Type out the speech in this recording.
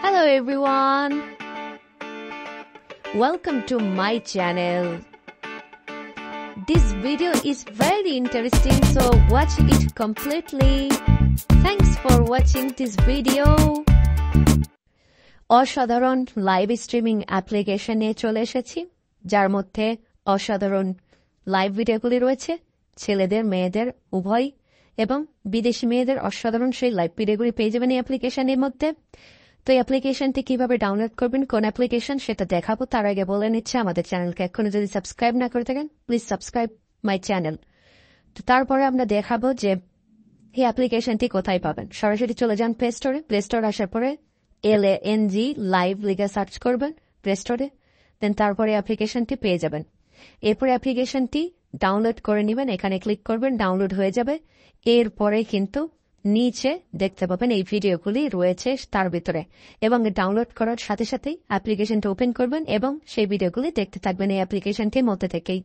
Hello everyone, welcome to my channel. This video is very interesting, so watch it completely. Thanks for watching this video. অসাধারণ live streaming application নিয়ে চলে এসেছি, যার মধ্যে অসাধারণ live ভিডিওগুলি রয়েছে, ছেলেদের মেয়েদের উভয় এবং বিদেশি মেয়েদের অসাধারণ সেই লাইভ ভিডিওগুলি পেয়ে যাবেন এই অ্যাপ্লিকেশনের মধ্যে। তো এই অ্যাপ্লিকেশনটি কিভাবে ডাউনলোড করবেন, কোন অ্যাপ্লিকেশন সেটা দেখাবো। তার আগে বলে নিচ্ছে আমাদের চ্যানেলকে এখনো যদি সাবস্ক্রাইব না করে থাকেন, প্লিজ সাবস্ক্রাইব মাই চ্যানেল। তো তারপরে আমরা দেখাবো যে এই অ্যাপ্লিকেশনটি কোথায় পাবেন। সরাসরি চলে যান প্লে স্টোরে। প্লে স্টোর আসার পরে LANG লাইভ লিখে সার্চ করবেন প্লে স্টোরে, দেন তারপরে অ্যাপ্লিকেশনটি পেয়ে যাবেন। এরপরে অ্যাপ্লিকেশনটি ডাউনলোড করে নেবেন, এখানে ক্লিক করবেন, ডাউনলোড হয়ে যাবে। এরপরে কিন্তু নিচে দেখতে পাবেন এই ভিডিওগুলি রয়েছে তার ভিতরে, এবং ডাউনলোড করার সাথে সাথেই অ্যাপ্লিকেশনটা ওপেন করবেন এবং সেই ভিডিওগুলি দেখতে থাকবেন এই অ্যাপ্লিকেশনটির মধ্যে থেকেই।